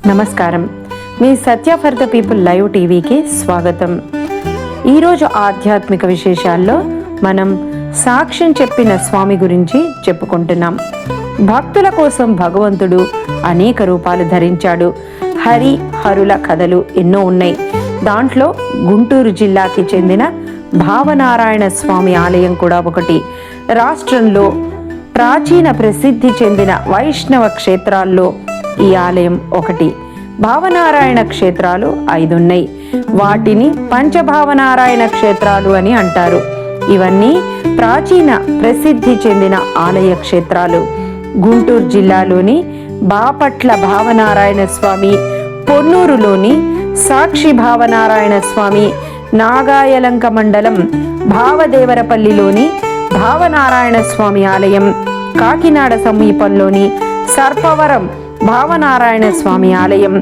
నమస్కారం. మీ సత్య for the people live టీవీకి స్వాగతం. ఈరోజు ఆధ్యాత్మిక విశేషాల్లో మనం సాక్ష్యం చెప్పిన స్వామి గురించి చెప్పుకుంటున్నాం. భక్తుల కోసం భగవంతుడు అనేక రూపాలు ధరించాడు. హరుల కథలు ఎన్నో ఉన్నాయి. దాంట్లో గుంటూరు జిల్లాకి చెందిన భావనారాయణ స్వామి ఆలయం కూడా ఒకటి. రాష్ట్రంలో ప్రాచీన ప్రసిద్ధి చెందిన వైష్ణవ క్షేత్రాల్లో ఈ ఆలయం ఒకటి. భావనారాయణ క్షేత్రాలు 5 ఉన్నాయి. వాటిని పంచభావనారాయణ క్షేత్రాలు అని అంటారు. ఇవన్నీ ప్రాచీన ప్రసిద్ధి చెందిన ఆలయ క్షేత్రాలు. గుంటూరు జిల్లాలోని బాపట్ల భావనారాయణ స్వామి, పొన్నూరులోని సాక్షి భావనారాయణ స్వామి, నాగాయలంక మండలం భావదేవరపల్లిలోని భావనారాయణ స్వామి ఆలయం, కాకినాడ సమీపంలోని సర్పవరం భావనారాయణ స్వామి ఆలయం,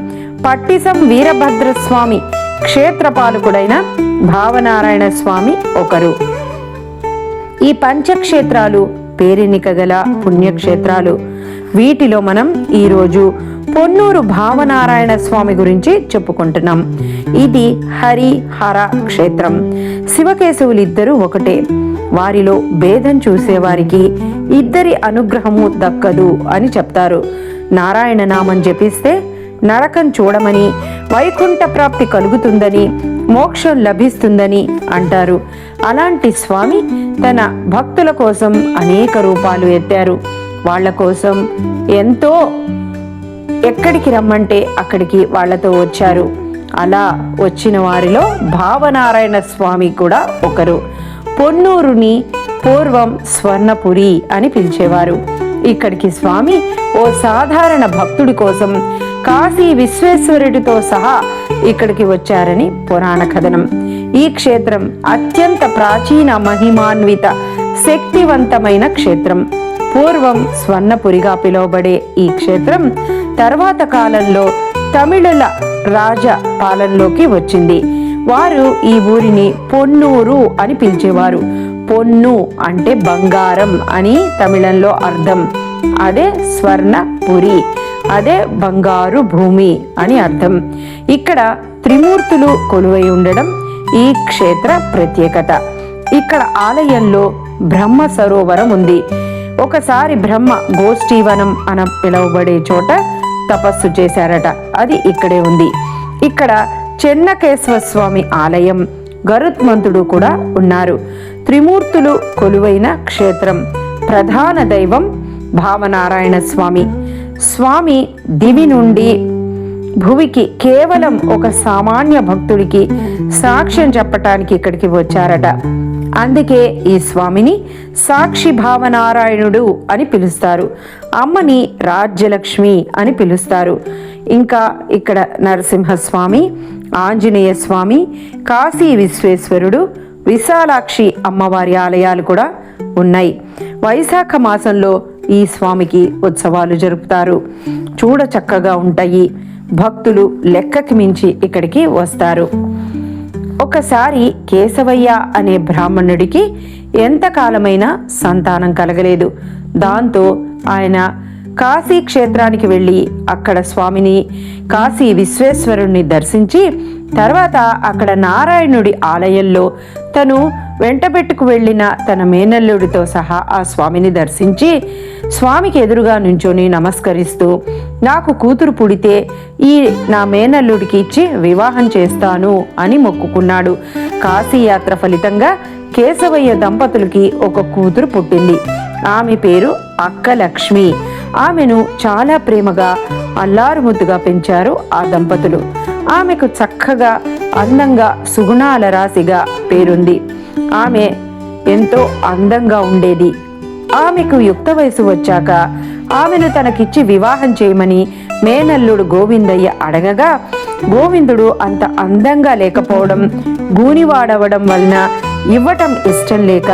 పట్టిసం వీరభద్రస్వామి క్షేత్రపాలకుడైన భావనారాయణ స్వామి ఒకరు. ఈ పంచక్షేత్రాలు పేరెన్నిక గల పుణ్యక్షేత్రాలు. వీటిలో మనం ఈరోజు పొన్నూరు భావనారాయణ స్వామి గురించి చెప్పుకుంటున్నాం. ఇది హర క్షేత్రం. శివకేశవులిద్దరూ ఒకటే. వారిలో భేదం చూసేవారికి ఇద్దరి అనుగ్రహము దక్కదు అని చెప్తారు. నారాయణ నామం జపిస్తే నరకం చూడమని, వైకుంఠ ప్రాప్తి కలుగుతుందని, మోక్షం లభిస్తుందని అంటారు. అలాంటి స్వామి తన భక్తుల కోసం అనేక రూపాలు ఎత్తారు. వాళ్ళ కోసం ఎంతో ఎక్కడికి రమ్మంటే అక్కడికి వాళ్లతో వచ్చారు. అలా వచ్చిన వారిలో భావనారాయణ స్వామి కూడా ఒకరు. పొన్నూరుని పూర్వం స్వర్ణపురి అని పిలిచేవారు. ఇక్కడికి స్వామి ఓ సాధారణ భక్తుడి కోసం కాశీ విశ్వేశ్వరుడితో సహా ఇక్కడికి వచ్చారని పురాణ కథనం. ఈ క్షేత్రం అత్యంత ప్రాచీన, మహిమాన్విత, శక్తివంతమైన క్షేత్రం. పూర్వం స్వర్ణపురిగా పిలువబడే ఈ క్షేత్రం తర్వాత కాలంలో తమిళుల రాజ పాలనలోకి వచ్చింది. వారు ఈ ఊరిని పొన్నూరు అని పిలిచేవారు. పొన్ను అంటే బంగారం అని తమిళంలో అర్థం. అదే స్వర్ణపురి, అదే బంగారు భూమి అని అర్థం. ఇక్కడ త్రిమూర్తులు కొలువై ఉండడం ఈ క్షేత్ర ప్రత్యేకత. ఇక్కడ ఆలయంలో బ్రహ్మ సరోవరం ఉంది. ఒకసారి బ్రహ్మ గోష్ఠీవనం అని పిలువబడే చోట తపస్సు చేశారట. అది ఇక్కడే ఉంది. ఇక్కడ చెన్నకేశ్వర స్వామి ఆలయం, గరుత్మంతుడు కూడా ఉన్నారు. త్రిమూర్తులు కొలువైన క్షేత్రం. ప్రధాన దైవం భావనారాయణ స్వామి. స్వామి దివి నుండి భువికి కేవలం ఒక సామాన్య భక్తుడికి సాక్ష్యం చెప్పటానికి ఇక్కడికి వచ్చారట. అందుకే ఈ స్వామిని సాక్షి భావనారాయణుడు అని పిలుస్తారు. అమ్మని రాజ్యలక్ష్మి అని పిలుస్తారు. ఇంకా ఇక్కడ నరసింహస్వామి, ఆంజనేయ స్వామి, కాశీ విశ్వేశ్వరుడు, విశాలాక్షి అమ్మవారి ఆలయాలు కూడా ఉన్నాయి. వైశాఖ మాసంలో ఈ స్వామికి ఉత్సవాలు జరుపుతారు. చూడ చక్కగా ఉంటాయి. భక్తులు లెక్కకి మించి ఇక్కడికి వస్తారు. ఒకసారి కేశవయ్య అనే బ్రాహ్మణుడికి ఎంతకాలమైనా సంతానం కలగలేదు. దాంతో ఆయన కాశీ క్షేత్రానికి వెళ్ళి అక్కడ స్వామిని, కాశీ విశ్వేశ్వరుణ్ణి దర్శించి తర్వాత అక్కడ నారాయణుడి ఆలయంలో తను వెంటబెట్టుకు వెళ్ళిన తన మేనల్లుడితో సహా ఆ స్వామిని దర్శించి స్వామికి ఎదురుగా నుంచొని నమస్కరిస్తూ, నాకు కూతురు పుడితే ఈ నా మేనల్లుడికి ఇచ్చి వివాహం చేస్తాను అని మొక్కుకున్నాడు. కాశీయాత్ర ఫలితంగా కేశవయ్య దంపతులకి ఒక కూతురు పుట్టింది. ఆమె పేరు అక్క లక్ష్మి. ఆమెను చాలా ప్రేమగా అల్లారుముద్దుగా పెంచారు ఆ దంపతులు. ఆమెకు చక్కగా, అందంగా, సుగుణాల రాశిగా పేరుంది. ఆమె ఎంతో అందంగా ఉండేది. ఆమెకు యుక్త వయసు వచ్చాక ఆమెను తనకిచ్చి వివాహం చేయమని మేనల్లుడు గోవిందయ్య అడగగా, గోవిందుడు అంత అందంగా లేకపోవడం, గూనివాడవడం వలన ఇవ్వటం ఇష్టం లేక,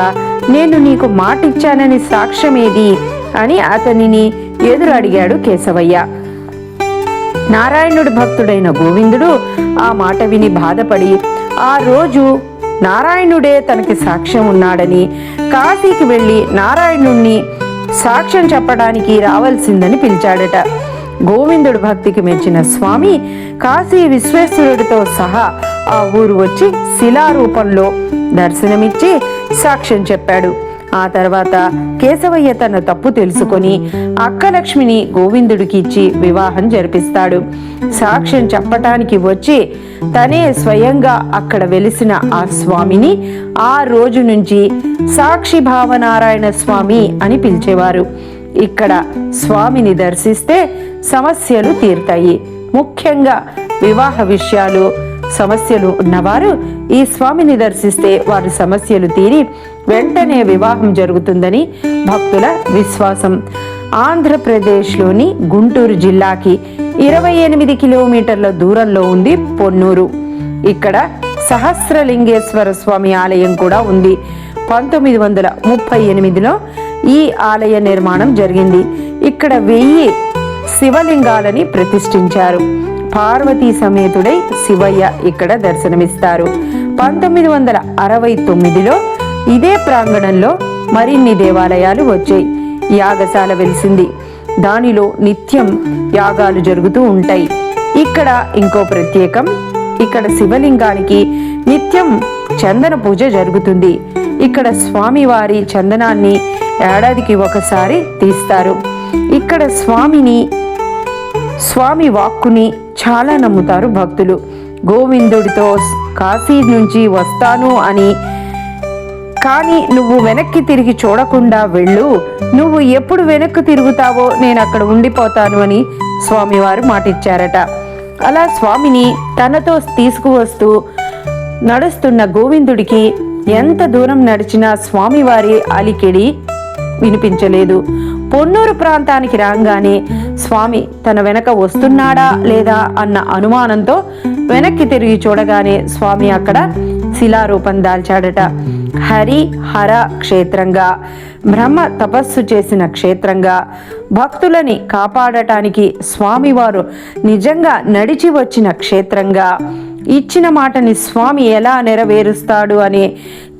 నేను నీకు మాటిచ్చానని సాక్ష్యమేది అని అతనిని ఎదురు అడిగాడు కేశవయ్య. నారాయణుడి భక్తుడైన గోవిందుడు ఆ మాట విని బాధపడి ఆ రోజు నారాయణుడే తనకి సాక్ష్యం ఉన్నాడని కాశీకి వెళ్ళి నారాయణుణ్ణి సాక్ష్యం చెప్పడానికి రావాల్సిందని పిలిచాడట. గోవిందుడు భక్తికి మెచ్చిన స్వామి కాశీ విశ్వేశ్వరుడితో సహా ఆ ఊరు వచ్చి శిలారూపంలో దర్శనమిచ్చి సాక్ష్యం చెప్పాడు. ఆ తర్వాత కేశవయ్య తన తప్పు తెలుసుకొని అక్కలక్ష్మిని గోవిందుడికి ఇచ్చి వివాహం జరిపిస్తాడు. సాక్ష్యం చెప్పటానికి వచ్చి తనే స్వయంగా అక్కడ వెలిసిన ఆ స్వామిని ఆ రోజు నుంచి సాక్షి భావనారాయణ స్వామి అని పిలిచేవారు. ఇక్కడ స్వామిని దర్శిస్తే సమస్యలు తీరుతాయి. ముఖ్యంగా వివాహ విషయాలు సమస్యలు ఉన్నవారు ఈ స్వామిని దర్శిస్తే వారి సమస్యలు తీరి వెంటనే వివాహం జరుగుతుందని భక్తుల విశ్వాసం. ఆంధ్రప్రదేశ్లోని గుంటూరు జిల్లాకి 28 కిలోమీటర్ల దూరంలో ఉంది పొన్నూరు. ఇక్కడ సహస్రలింగేశ్వర స్వామి ఆలయం కూడా ఉంది. 1938లో ఈ ఆలయ నిర్మాణం జరిగింది. ఇక్కడ 1000 శివలింగాలని ప్రతిష్ఠించారు. పార్వతీ సమేతుడై శివయ్య ఇక్కడ దర్శనమిస్తారు. 1969లో ఇదే ప్రాంగణంలో మరిన్ని దేవాలయాలు వచ్చాయి. యాగశాల వెలిసింది. దానిలో నిత్యం యాగాలు జరుగుతూ ఉంటాయి. ఇక్కడ ఇంకో ప్రత్యేకం, ఇక్కడ శివలింగానికి నిత్యం చందన పూజ జరుగుతుంది. ఇక్కడ స్వామివారి చందనాన్ని ఏడాదికి ఒకసారి తీస్తారు. ఇక్కడ స్వామి వాక్కుని చాలా నమ్ముతారు భక్తులు. గోవిందుడితో కాశీ నుంచి వస్తాను అని, కానీ నువ్వు వెనక్కి తిరిగి చూడకుండా వెళ్ళు, నువ్వు ఎప్పుడు వెనక్కి తిరుగుతావో నేను అక్కడ ఉండిపోతాను అని స్వామివారు మాటిచ్చారట. అలా స్వామిని తనతో తీసుకువస్తూ నడుస్తున్న గోవిందుడికి ఎంత దూరం నడిచినా స్వామివారి అలికిడి వినిపించలేదు. పొన్నూరు ప్రాంతానికి రాగానే స్వామి తన వెనక వస్తున్నాడా లేదా అన్న అనుమానంతో వెనక్కి తిరిగి చూడగానే స్వామి అక్కడ శిలారూపం దాల్చాడట. హర క్షేత్రంగా, బ్రహ్మ తపస్సు చేసిన క్షేత్రంగా, భక్తులని కాపాడటానికి స్వామివారు నిజంగా నడిచి వచ్చిన క్షేత్రంగా, ఇచ్చిన మాటని స్వామి ఎలా నెరవేరుస్తాడు అని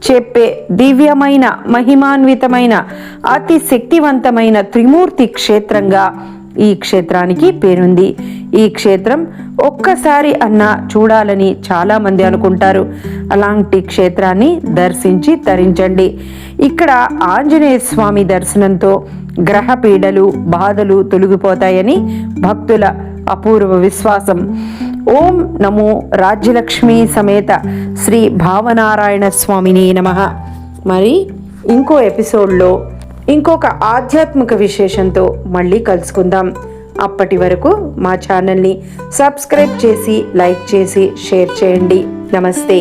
చెప్పే దివ్యమైన మహిమాన్వితమైన అతి శక్తివంతమైన త్రిమూర్తి క్షేత్రంగా ఈ క్షేత్రానికి పేరుంది. ఈ క్షేత్రం ఒక్కసారి అన్నా చూడాలని చాలా మంది అనుకుంటారు. అలాంటి క్షేత్రాన్ని దర్శించి తరించండి. ఇక్కడ ఆంజనేయ స్వామి దర్శనంతో గ్రహ పీడలు బాధలు తొలగిపోతాయని భక్తుల అపూర్వ విశ్వాసం. ఓం నమో రాజ్యలక్ష్మీ సమేత శ్రీ భావనారాయణ స్వామిని నమః. మరి ఇంకో ఎపిసోడ్లో ఇంకొక ఆధ్యాత్మిక విశేషంతో మళ్ళీ కలుసుకుందాం. అప్పటి వరకు మా ఛానల్ని సబ్స్క్రైబ్ చేసి లైక్ చేసి షేర్ చేయండి. నమస్తే.